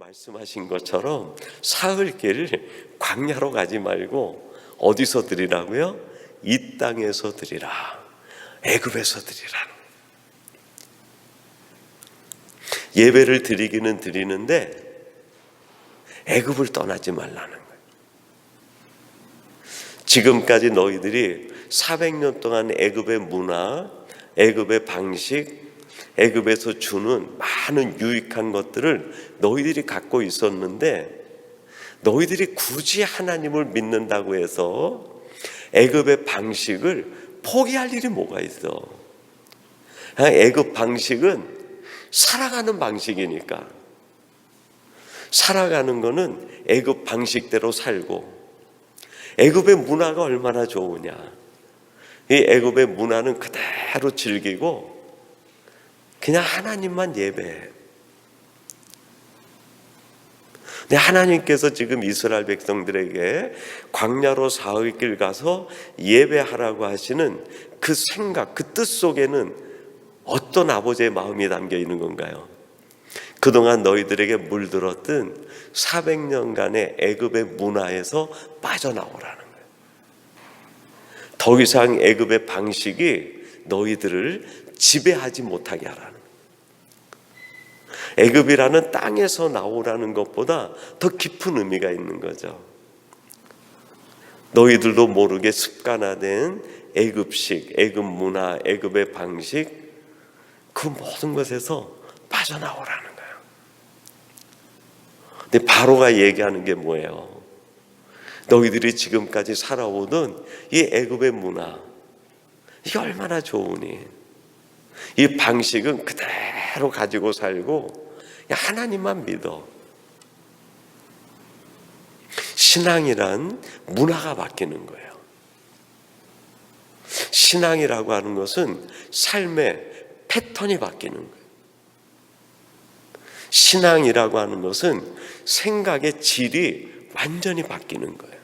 말씀하신 것처럼 사흘길 광야로 가지 말고 어디서 드리라고요? 이 땅에서 드리라. 애굽에서 드리라. 예배를 드리기는 드리는데 애굽을 떠나지 말라는 거예요. 지금까지 너희들이 400년 동안 애굽의 문화, 애굽의 방식, 애굽에서 주는 많은 유익한 것들을 너희들이 갖고 있었는데, 너희들이 굳이 하나님을 믿는다고 해서 애굽의 방식을 포기할 일이 뭐가 있어? 애굽 방식은 살아가는 방식이니까, 살아가는 거는 애굽 방식대로 살고, 애굽의 문화가 얼마나 좋으냐, 이 애굽의 문화는 그대로 즐기고 그냥 하나님만 예배해. 근데 하나님께서 지금 이스라엘 백성들에게 광야로 사흘길 가서 예배하라고 하시는 그 생각, 그 뜻 속에는 어떤 아버지의 마음이 담겨 있는 건가요? 그동안 너희들에게 물들었던 400년간의 애굽의 문화에서 빠져나오라는 거예요. 더 이상 애굽의 방식이 너희들을 지배하지 못하게 하라는 거예요. 애굽이라는 땅에서 나오라는 것보다 더 깊은 의미가 있는 거죠. 너희들도 모르게 습관화된 애굽식, 애굽 문화, 애굽의 방식, 그 모든 것에서 빠져나오라는 거예요. 근데 바로가 얘기하는 게 뭐예요? 너희들이 지금까지 살아오던 이 애굽의 문화, 이게 얼마나 좋으니? 이 방식은 그대로 가지고 살고 하나님만 믿어. 신앙이란 문화가 바뀌는 거예요. 신앙이라고 하는 것은 삶의 패턴이 바뀌는 거예요. 신앙이라고 하는 것은 생각의 질이 완전히 바뀌는 거예요.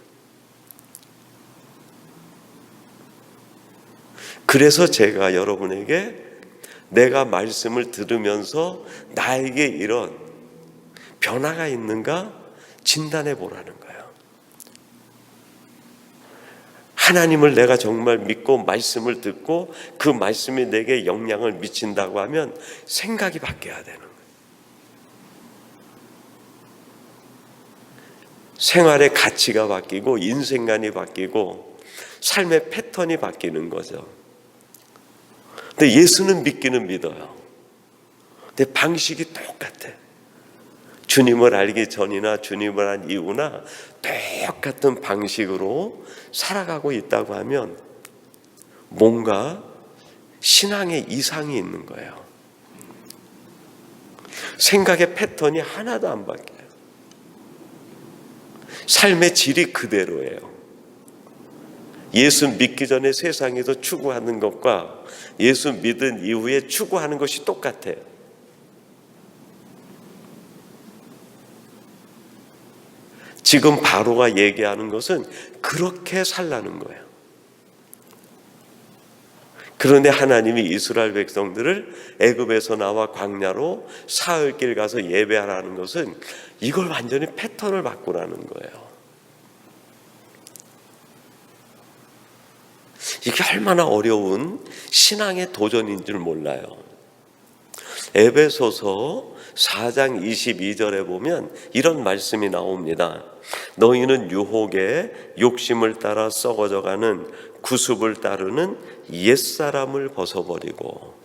그래서 제가 여러분에게 내가 말씀을 들으면서 나에게 이런 변화가 있는가 진단해 보라는 거예요. 하나님을 내가 정말 믿고 말씀을 듣고 그 말씀이 내게 영향을 미친다고 하면 생각이 바뀌어야 되는 거예요. 생활의 가치가 바뀌고 인생관이 바뀌고 삶의 패턴이 바뀌는 거죠. 근데 예수는 믿기는 믿어요. 근데 방식이 똑같아. 주님을 알기 전이나 주님을 알 이후나 똑같은 방식으로 살아가고 있다고 하면 뭔가 신앙의 이상이 있는 거예요. 생각의 패턴이 하나도 안 바뀌어요. 삶의 질이 그대로예요. 예수 믿기 전에 세상에서 추구하는 것과 예수 믿은 이후에 추구하는 것이 똑같아요. 지금 바로가 얘기하는 것은 그렇게 살라는 거예요. 그런데 하나님이 이스라엘 백성들을 애굽에서 나와 광야로 사흘길 가서 예배하라는 것은 이걸 완전히 패턴을 바꾸라는 거예요. 이게 얼마나 어려운 신앙의 도전인 줄 몰라요. 에베소서 4장 22절에 보면 이런 말씀이 나옵니다. 너희는 유혹의 욕심을 따라 썩어져가는 구습을 따르는 옛사람을 벗어버리고.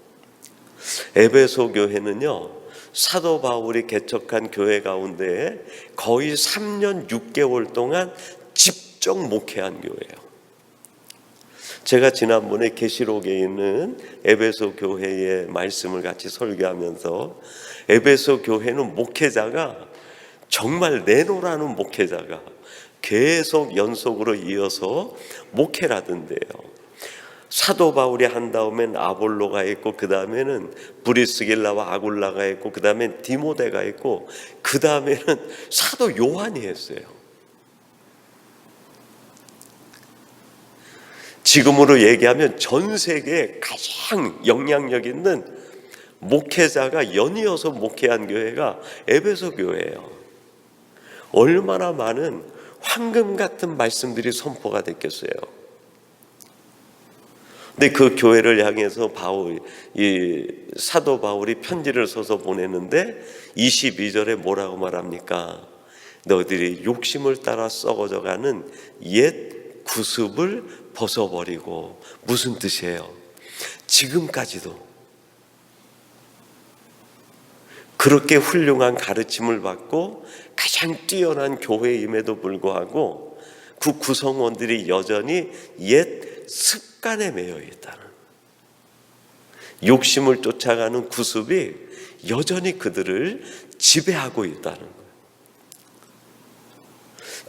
에베소 교회는요, 사도 바울이 개척한 교회 가운데 거의 3년 6개월 동안 집중 목회한 교회예요. 제가 지난번에 계시록에 있는 에베소 교회의 말씀을 같이 설교하면서 에베소 교회는 목회자가 정말 내노라는 목회자가 계속 연속으로 이어서 목회를 하던데요. 사도 바울이 한 다음엔 아볼로가 있고, 그 다음에는 브리스길라와 아굴라가 있고, 그 다음엔 디모데가 있고, 그 다음에는 사도 요한이 했어요. 지금으로 얘기하면 전 세계에 가장 영향력 있는 목회자가 연이어서 목회한 교회가 에베소 교회예요. 얼마나 많은 황금 같은 말씀들이 선포가 됐겠어요. 근데 그 교회를 향해서 이 사도 바울이 편지를 써서 보내는데 22절에 뭐라고 말합니까? 너희들이 욕심을 따라 썩어져가는 옛 구습을 벗어버리고. 무슨 뜻이에요? 지금까지도 그렇게 훌륭한 가르침을 받고 가장 뛰어난 교회임에도 불구하고 그 구성원들이 여전히 옛 습관에 매여 있다는, 욕심을 쫓아가는 구습이 여전히 그들을 지배하고 있다는 거예요.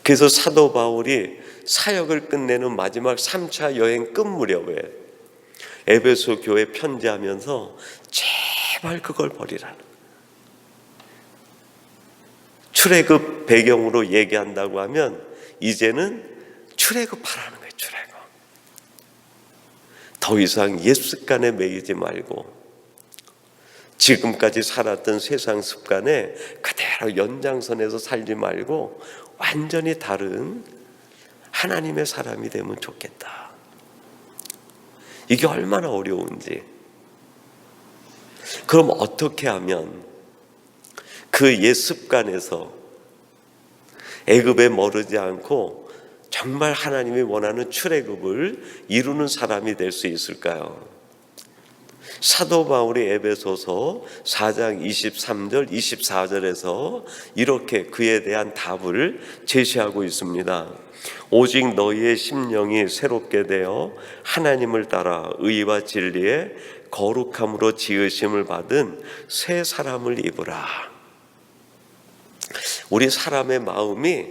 그래서 사도 바울이 사역을 끝내는 마지막 3차 여행 끝 무렵에 에베소 교회 편지하면서 제발 그걸 버리라는 거예요. 출애굽 배경으로 얘기한다고 하면 이제는 출애굽하라는 거예요. 출애굽. 더 이상 옛 습관에 매이지 말고 지금까지 살았던 세상 습관에 그대로 연장선에서 살지 말고 완전히 다른 하나님의 사람이 되면 좋겠다. 이게 얼마나 어려운지. 그럼 어떻게 하면 그 옛 습관에서 애굽에 머르지 않고 정말 하나님이 원하는 출애굽을 이루는 사람이 될 수 있을까요? 사도 바울이 에베소서 4장 23절 24절에서 이렇게 그에 대한 답을 제시하고 있습니다. 오직 너희의 심령이 새롭게 되어 하나님을 따라 의와 진리의 거룩함으로 지으심을 받은 새 사람을 입으라. 우리 사람의 마음이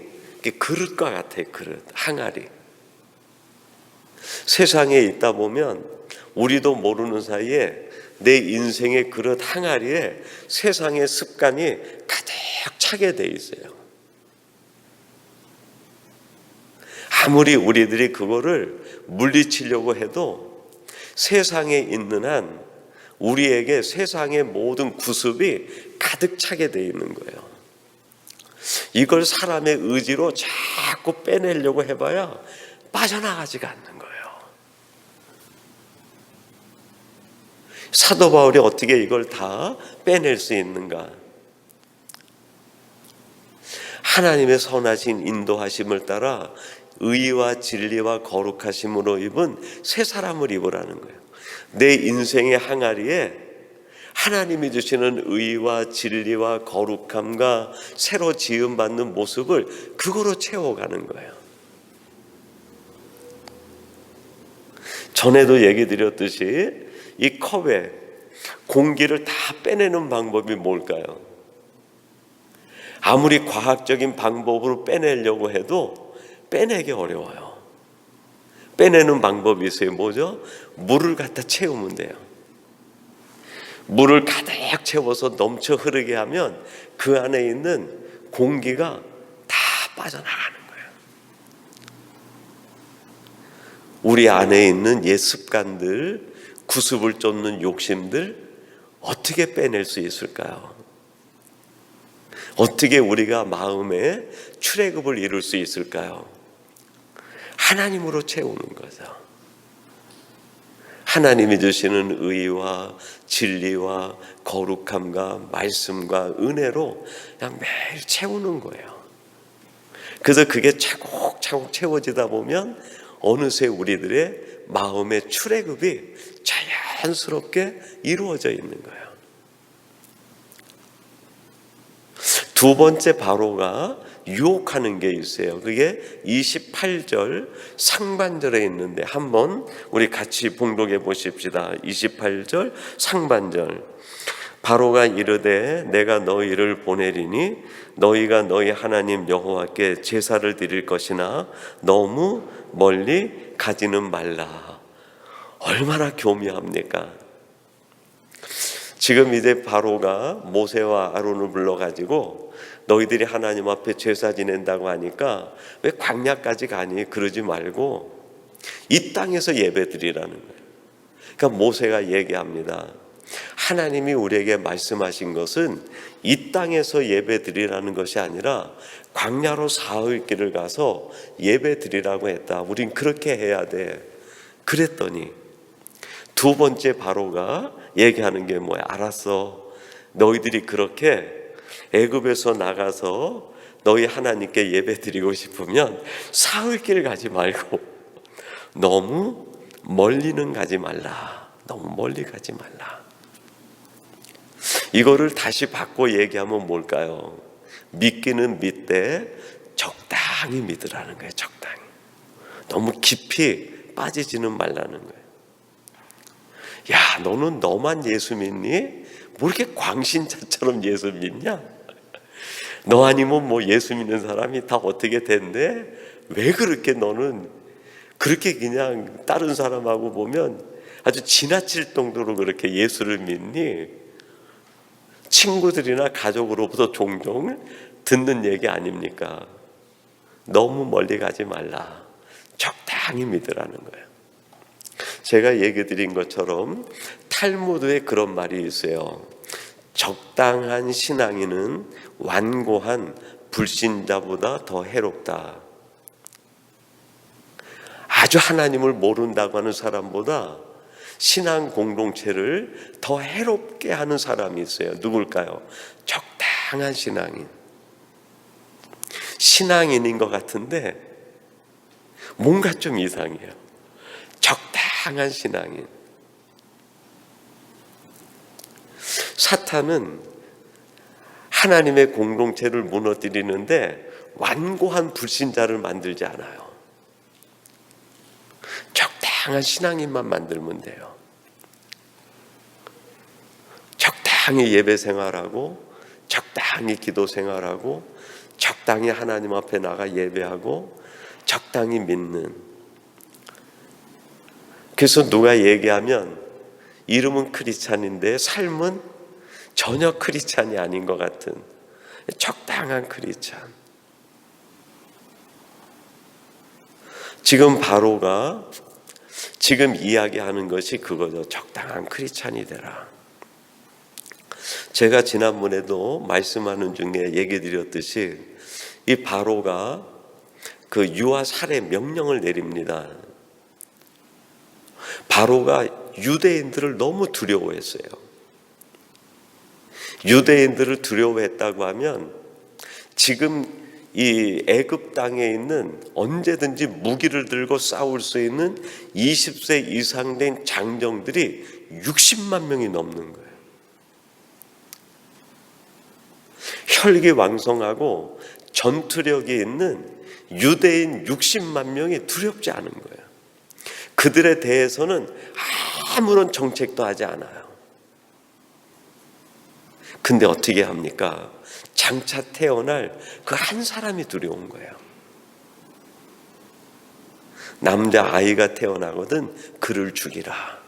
그릇과 같아요. 그릇, 항아리. 세상에 있다 보면 우리도 모르는 사이에 내 인생의 그릇 항아리에 세상의 습관이 가득 차게 돼 있어요. 아무리 우리들이 그거를 물리치려고 해도 세상에 있는 한 우리에게 세상의 모든 구습이 가득 차게 돼 있는 거예요. 이걸 사람의 의지로 자꾸 빼내려고 해봐야 빠져나가지가 않는 거예요. 사도 바울이 어떻게 이걸 다 빼낼 수 있는가? 하나님의 선하신 인도하심을 따라 의와 진리와 거룩하심으로 입은 새 사람을 입으라는 거예요. 내 인생의 항아리에 하나님이 주시는 의와 진리와 거룩함과 새로 지음받는 모습을 그거로 채워가는 거예요. 전에도 얘기 드렸듯이 이 컵에 공기를 다 빼내는 방법이 뭘까요? 아무리 과학적인 방법으로 빼내려고 해도 빼내기 어려워요. 빼내는 방법이 있어요. 뭐죠? 물을 갖다 채우면 돼요. 물을 가득 채워서 넘쳐 흐르게 하면 그 안에 있는 공기가 다 빠져나가는 거예요. 우리 안에 있는 옛 습관들, 구습을 쫓는 욕심들 어떻게 빼낼 수 있을까요? 어떻게 우리가 마음에 출애굽을 이룰 수 있을까요? 하나님으로 채우는 거죠. 하나님이 주시는 의와 진리와 거룩함과 말씀과 은혜로 그냥 매일 채우는 거예요. 그래서 그게 차곡차곡 채워지다 보면 어느새 우리들의 마음의 출애굽이 자연스럽게 이루어져 있는 거예요. 두 번째 바로가 유혹하는 게 있어요. 그게 28절 상반절에 있는데 한번 우리 같이 봉독해 보십시다. 28절 상반절. 바로가 이르되 내가 너희를 보내리니 너희가 너희 하나님 여호와께 제사를 드릴 것이나 너무 멀리 가지는 말라. 얼마나 교묘합니까? 지금 이제 바로가 모세와 아론을 불러가지고 너희들이 하나님 앞에 제사 지낸다고 하니까 왜 광야까지 가니? 그러지 말고 이 땅에서 예배 드리라는 거예요. 그러니까 모세가 얘기합니다. 하나님이 우리에게 말씀하신 것은 이 땅에서 예배 드리라는 것이 아니라 광야로 사흘 길을 가서 예배 드리라고 했다. 우린 그렇게 해야 돼. 그랬더니 두 번째 바로가 얘기하는 게 뭐야? 알았어. 너희들이 그렇게 애굽에서 나가서 너희 하나님께 예배 드리고 싶으면 사흘 길 가지 말고 너무 멀리는 가지 말라. 너무 멀리 가지 말라. 이거를 다시 바꿔 얘기하면 뭘까요? 믿기는 믿되 적당히 믿으라는 거예요. 적당히. 너무 깊이 빠지지는 말라는 거예요. 야, 너는 너만 예수 믿니? 뭐 이렇게 광신자처럼 예수 믿냐? 너 아니면 뭐 예수 믿는 사람이 다 어떻게 된대? 왜 그렇게 너는 그렇게 그냥 다른 사람하고 보면 아주 지나칠 정도로 그렇게 예수를 믿니? 친구들이나 가족으로부터 종종 듣는 얘기 아닙니까? 너무 멀리 가지 말라. 적당히 믿으라는 거예요. 제가 얘기 드린 것처럼 탈무드에 그런 말이 있어요. 적당한 신앙인은 완고한 불신자보다 더 해롭다. 아주 하나님을 모른다고 하는 사람보다 신앙 공동체를 더 해롭게 하는 사람이 있어요. 누굴까요? 적당한 신앙인. 신앙인인 것 같은데 뭔가 좀 이상해요. 적당한 신앙인. 사탄은 하나님의 공동체를 무너뜨리는데 완고한 불신자를 만들지 않아요. 적당한 신앙인만 만들면 돼요. 적당히 예배 생활하고 적당히 기도 생활하고 적당히 하나님 앞에 나가 예배하고 적당히 믿는. 그래서 누가 얘기하면 이름은 크리스찬인데 삶은 전혀 크리스찬이 아닌 것 같은 적당한 크리스찬. 지금 바로가 지금 이야기하는 것이 그거죠. 적당한 크리스찬이 되라. 제가 지난번에도 말씀하는 중에 얘기 드렸듯이 이 바로가 그 유아 살해 명령을 내립니다. 바로가 유대인들을 너무 두려워했어요. 유대인들을 두려워했다고 하면 지금 이 애굽 땅에 있는 언제든지 무기를 들고 싸울 수 있는 20세 이상 된 장정들이 60만 명이 넘는 거예요. 혈기왕성하고 전투력이 있는 유대인 60만 명이 두렵지 않은 거예요. 그들에 대해서는 아무런 정책도 하지 않아요. 근데 어떻게 합니까? 장차 태어날 그 한 사람이 두려운 거예요. 남자 아이가 태어나거든 그를 죽이라.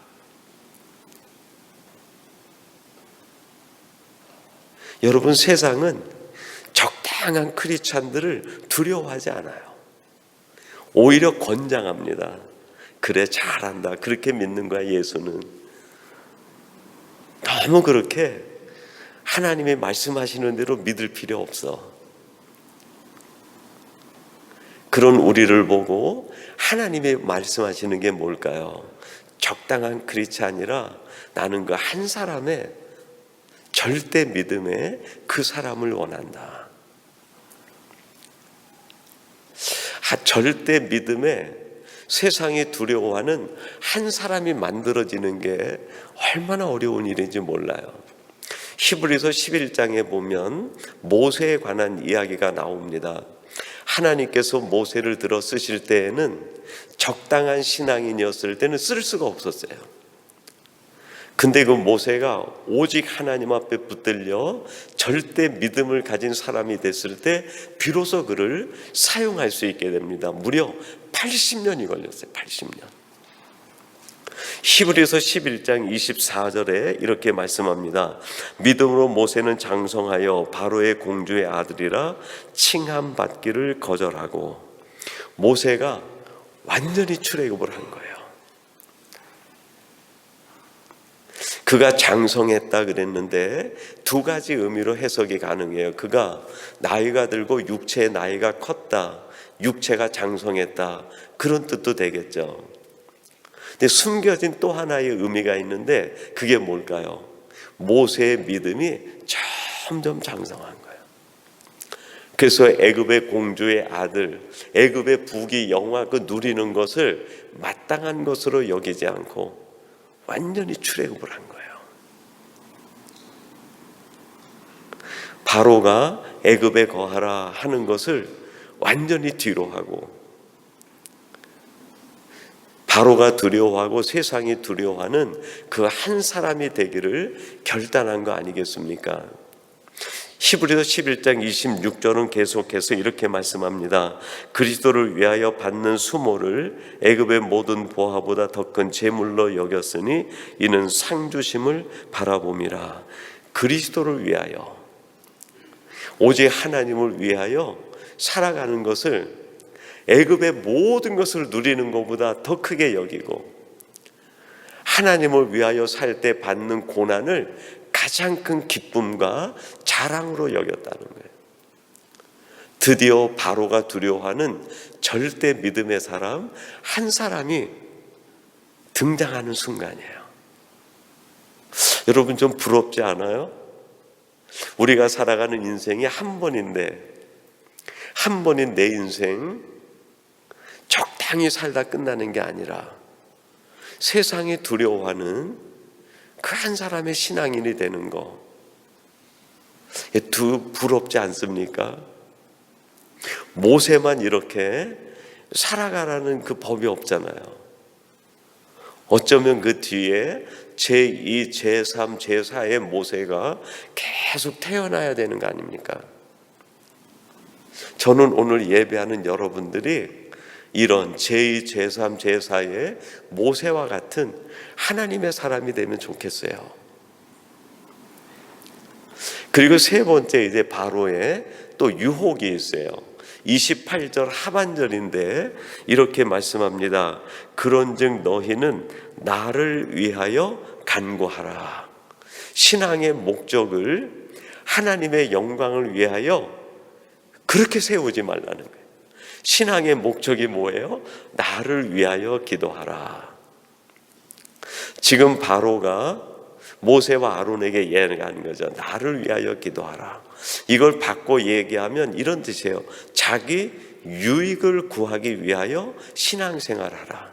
여러분, 세상은 적당한 크리스찬들을 두려워하지 않아요. 오히려 권장합니다. 그래, 잘한다. 그렇게 믿는 거야. 예수는 너무 그렇게 하나님이 말씀하시는 대로 믿을 필요 없어. 그런 우리를 보고 하나님이 말씀하시는 게 뭘까요? 적당한 크리스찬이라 나는 그 한 사람의 절대 믿음에 그 사람을 원한다. 절대 믿음에 세상이 두려워하는 한 사람이 만들어지는 게 얼마나 어려운 일인지 몰라요. 히브리서 11장에 보면 모세에 관한 이야기가 나옵니다. 하나님께서 모세를 들어 쓰실 때에는 적당한 신앙인이었을 때는 쓸 수가 없었어요. 근데 그 모세가 오직 하나님 앞에 붙들려 절대 믿음을 가진 사람이 됐을 때 비로소 그를 사용할 수 있게 됩니다. 무려 80년이 걸렸어요. 80년. 히브리서 11장 24절에 이렇게 말씀합니다. 믿음으로 모세는 장성하여 바로의 공주의 아들이라 칭함받기를 거절하고. 모세가 완전히 출애굽을 한 거예요. 그가 장성했다 그랬는데 두 가지 의미로 해석이 가능해요. 그가 나이가 들고 육체의 나이가 컸다, 육체가 장성했다, 그런 뜻도 되겠죠. 근데 숨겨진 또 하나의 의미가 있는데 그게 뭘까요? 모세의 믿음이 점점 장성한 거예요. 그래서 애굽의 공주의 아들, 애굽의 부귀 영화 그 누리는 것을 마땅한 것으로 여기지 않고 완전히 출애굽을 한 거예요. 바로가 애굽에 거하라 하는 것을 완전히 뒤로 하고, 바로가 두려워하고 세상이 두려워하는 그 한 사람이 되기를 결단한 거 아니겠습니까? 히브리서 11장 26절은 계속해서 이렇게 말씀합니다. 그리스도를 위하여 받는 수모를 애굽의 모든 보화보다 더 큰 재물로 여겼으니 이는 상 주심을 바라봄이라. 그리스도를 위하여, 오직 하나님을 위하여 살아가는 것을, 애굽의 모든 것을 누리는 것보다 더 크게 여기고, 하나님을 위하여 살 때 받는 고난을 가장 큰 기쁨과 자랑으로 여겼다는 거예요. 드디어 바로가 두려워하는 절대 믿음의 사람 한 사람이 등장하는 순간이에요. 여러분 좀 부럽지 않아요? 우리가 살아가는 인생이 한 번인데, 한 번인 내 인생 적당히 살다 끝나는 게 아니라 세상이 두려워하는 그 한 사람의 신앙인이 되는 거, 부럽지 않습니까? 모세만 이렇게 살아가라는 그 법이 없잖아요. 어쩌면 그 뒤에 제2, 제3, 제4의 모세가 계속 태어나야 되는 거 아닙니까? 저는 오늘 예배하는 여러분들이 이런 제2, 제3, 제4의 모세와 같은 하나님의 사람이 되면 좋겠어요. 그리고 세 번째, 이제 바로의 또 유혹이 있어요. 28절 하반절인데 이렇게 말씀합니다. 그런즉 너희는 나를 위하여 간구하라. 신앙의 목적을 하나님의 영광을 위하여 그렇게 세우지 말라는 거예요. 신앙의 목적이 뭐예요? 나를 위하여 기도하라. 지금 바로가 모세와 아론에게 얘기하는 거죠. 나를 위하여 기도하라. 이걸 바꿔 얘기하면 이런 뜻이에요. 자기 유익을 구하기 위하여 신앙생활하라.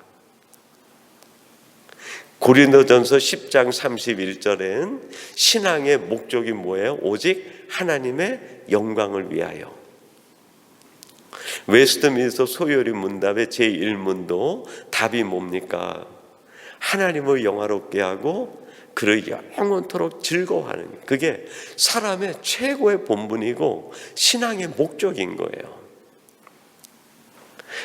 고린도전서 10장 31절엔 신앙의 목적이 뭐예요? 오직 하나님의 영광을 위하여. 웨스트민스터 소요리 문답의 제1문도 답이 뭡니까? 하나님을 영화롭게 하고 그를 영원토록 즐거워하는, 그게 사람의 최고의 본분이고 신앙의 목적인 거예요.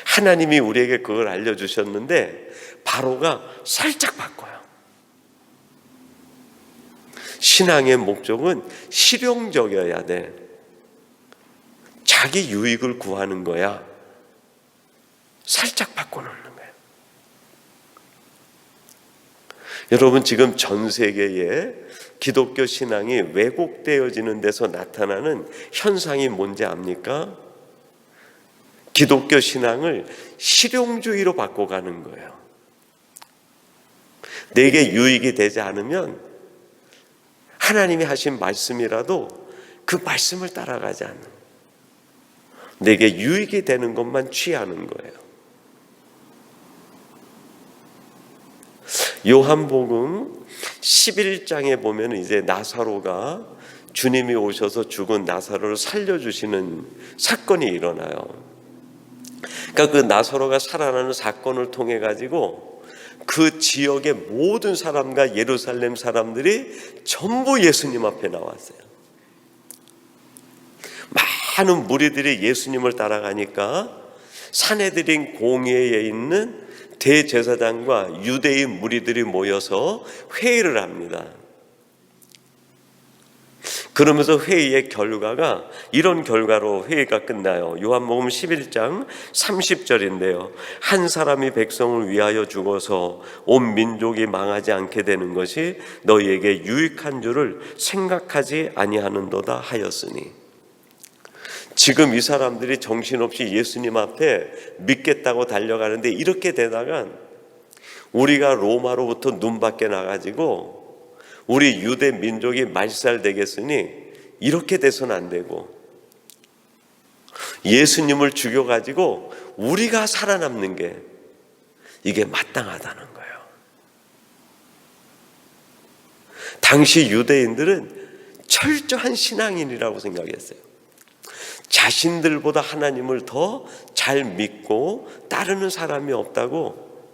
하나님이 우리에게 그걸 알려주셨는데 바로가 살짝 바꿔요. 신앙의 목적은 실용적이어야 돼. 자기 유익을 구하는 거야. 살짝 바꿔놓는 거예요. 여러분, 지금 전 세계에 기독교 신앙이 왜곡되어지는 데서 나타나는 현상이 뭔지 압니까? 기독교 신앙을 실용주의로 바꿔가는 거예요. 내게 유익이 되지 않으면 하나님이 하신 말씀이라도 그 말씀을 따라가지 않는, 내게 유익이 되는 것만 취하는 거예요. 요한복음 11장에 보면 이제 나사로가, 주님이 오셔서 죽은 나사로를 살려주시는 사건이 일어나요. 그러니까 그 나사로가 살아나는 사건을 통해 가지고 그 지역의 모든 사람과 예루살렘 사람들이 전부 예수님 앞에 나왔어요. 많은 무리들이 예수님을 따라가니까 산헤드린 공회에 있는 대제사장과 유대인 무리들이 모여서 회의를 합니다. 그러면서 회의의 결과가 이런 결과로 회의가 끝나요. 요한복음 11장 30절인데요. 한 사람이 백성을 위하여 죽어서 온 민족이 망하지 않게 되는 것이 너희에게 유익한 줄을 생각하지 아니하는도다 하였으니, 지금 이 사람들이 정신없이 예수님 앞에 믿겠다고 달려가는데 이렇게 되다가 우리가 로마로부터 눈 밖에 나가지고 우리 유대 민족이 말살되겠으니 이렇게 돼서는 안 되고, 예수님을 죽여가지고 우리가 살아남는 게 이게 마땅하다는 거예요. 당시 유대인들은 철저한 신앙인이라고 생각했어요. 자신들보다 하나님을 더 잘 믿고 따르는 사람이 없다고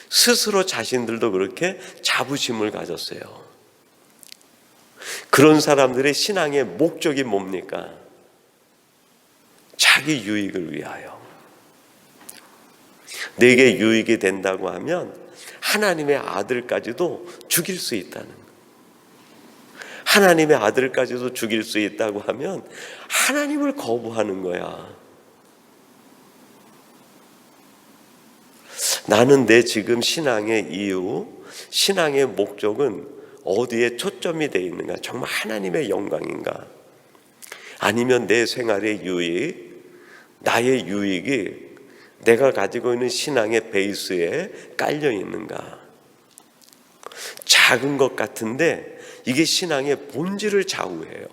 스스로 자신들도 그렇게 자부심을 가졌어요. 그런 사람들의 신앙의 목적이 뭡니까? 자기 유익을 위하여. 내게 유익이 된다고 하면 하나님의 아들까지도 죽일 수 있다는 거예요. 하나님의 아들까지도 죽일 수 있다고 하면 하나님을 거부하는 거야. 나는 내 지금 신앙의 이유, 신앙의 목적은 어디에 초점이 되어 있는가? 정말 하나님의 영광인가? 아니면 내 생활의 유익, 나의 유익이 내가 가지고 있는 신앙의 베이스에 깔려 있는가? 작은 것 같은데 이게 신앙의 본질을 좌우해요.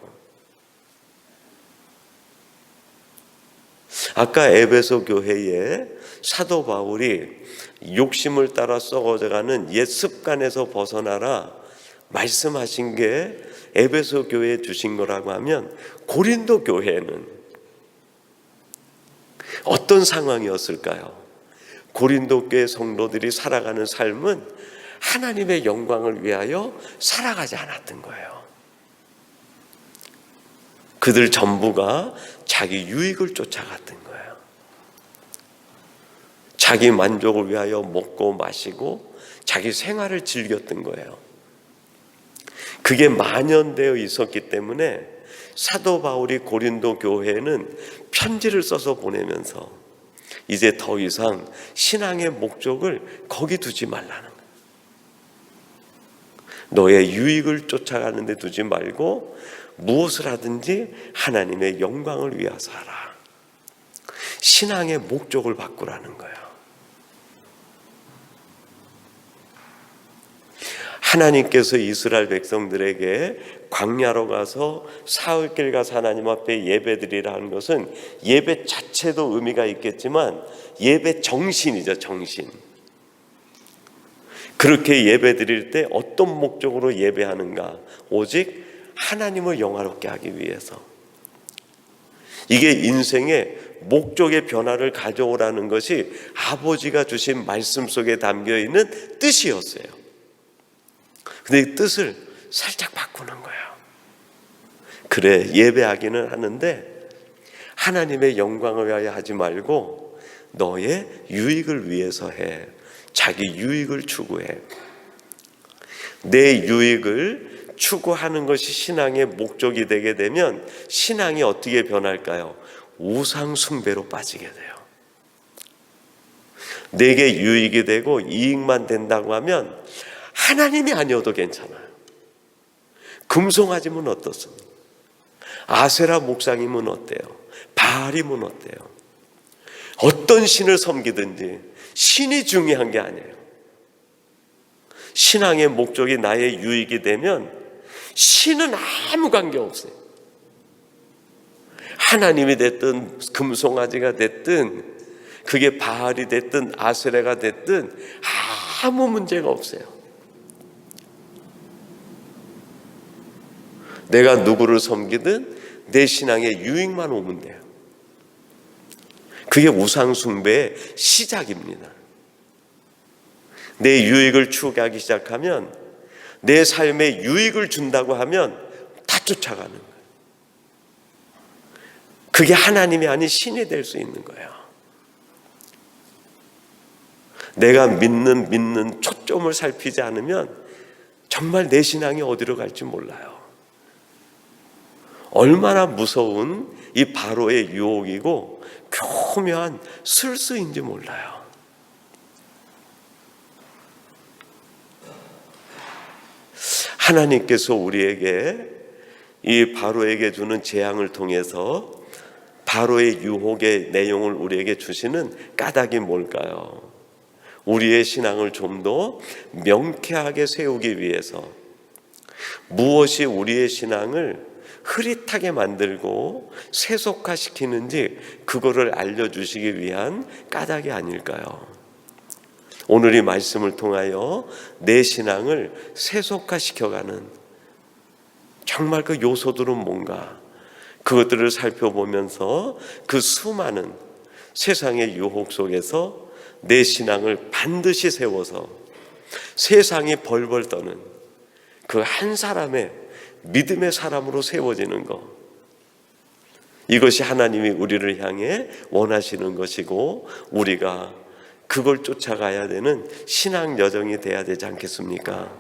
아까 에베소 교회에 사도 바울이 욕심을 따라 썩어져가는 옛 습관에서 벗어나라 말씀하신 게 에베소 교회에 주신 거라고 하면, 고린도 교회는 어떤 상황이었을까요? 고린도 교회 성도들이 살아가는 삶은 하나님의 영광을 위하여 살아가지 않았던 거예요. 그들 전부가 자기 유익을 쫓아갔던 거예요. 자기 만족을 위하여 먹고 마시고 자기 생활을 즐겼던 거예요. 그게 만연되어 있었기 때문에 사도 바울이 고린도 교회에는 편지를 써서 보내면서 이제 더 이상 신앙의 목적을 거기 두지 말라는 거예요. 너의 유익을 쫓아가는 데 두지 말고 무엇을 하든지 하나님의 영광을 위해서 하라. 신앙의 목적을 바꾸라는 거예요. 하나님께서 이스라엘 백성들에게 광야로 가서 사흘길 가서 하나님 앞에 예배드리라 하는 것은 예배 자체도 의미가 있겠지만 예배 정신이죠, 정신. 그렇게 예배드릴 때 어떤 목적으로 예배하는가? 오직 하나님을 영화롭게 하기 위해서. 이게 인생의 목적의 변화를 가져오라는 것이 아버지가 주신 말씀 속에 담겨있는 뜻이었어요. 근데 이 뜻을 살짝 바꾸는 거예요. 그래, 예배하기는 하는데 하나님의 영광을 위하여 하지 말고 너의 유익을 위해서 해. 자기 유익을 추구해. 내 유익을 추구하는 것이 신앙의 목적이 되게 되면 신앙이 어떻게 변할까요? 우상 숭배로 빠지게 돼요. 내게 유익이 되고 이익만 된다고 하면 하나님이 아니어도 괜찮아요. 금송아지면 어떻습니까? 아세라 목상이면 어때요? 바알이면 어때요? 어떤 신을 섬기든지 신이 중요한 게 아니에요. 신앙의 목적이 나의 유익이 되면 신은 아무 관계없어요. 하나님이 됐든 금송아지가 됐든 그게 바알이 됐든 아세라가 됐든 아무 문제가 없어요. 내가 누구를 섬기든 내 신앙의 유익만 오면 돼요. 그게 우상숭배의 시작입니다. 내 유익을 추구하기 시작하면, 내 삶에 유익을 준다고 하면 다 쫓아가는 거예요. 그게 하나님이 아닌 신이 될 수 있는 거예요. 내가 믿는 초점을 살피지 않으면 정말 내 신앙이 어디로 갈지 몰라요. 얼마나 무서운 이 바로의 유혹이고 교묘한 술수인지 몰라요. 하나님께서 우리에게 이 바로에게 주는 재앙을 통해서 바로의 유혹의 내용을 우리에게 주시는 까닭이 뭘까요? 우리의 신앙을 좀 더 명쾌하게 세우기 위해서, 무엇이 우리의 신앙을 흐릿하게 만들고 세속화시키는지 그거를 알려주시기 위한 까닭이 아닐까요? 오늘 이 말씀을 통하여 내 신앙을 세속화시켜가는 정말 그 요소들은 뭔가, 그것들을 살펴보면서 그 수많은 세상의 유혹 속에서 내 신앙을 반드시 세워서 세상이 벌벌 떠는 그 한 사람의 믿음의 사람으로 세워지는 것, 이것이 하나님이 우리를 향해 원하시는 것이고 우리가 그걸 쫓아가야 되는 신앙 여정이 돼야 되지 않겠습니까?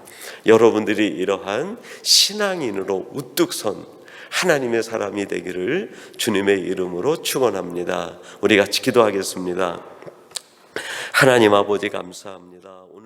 여러분들이 이러한 신앙인으로 우뚝 선 하나님의 사람이 되기를 주님의 이름으로 축원합니다. 우리 같이 기도하겠습니다. 하나님 아버지 감사합니다. 오늘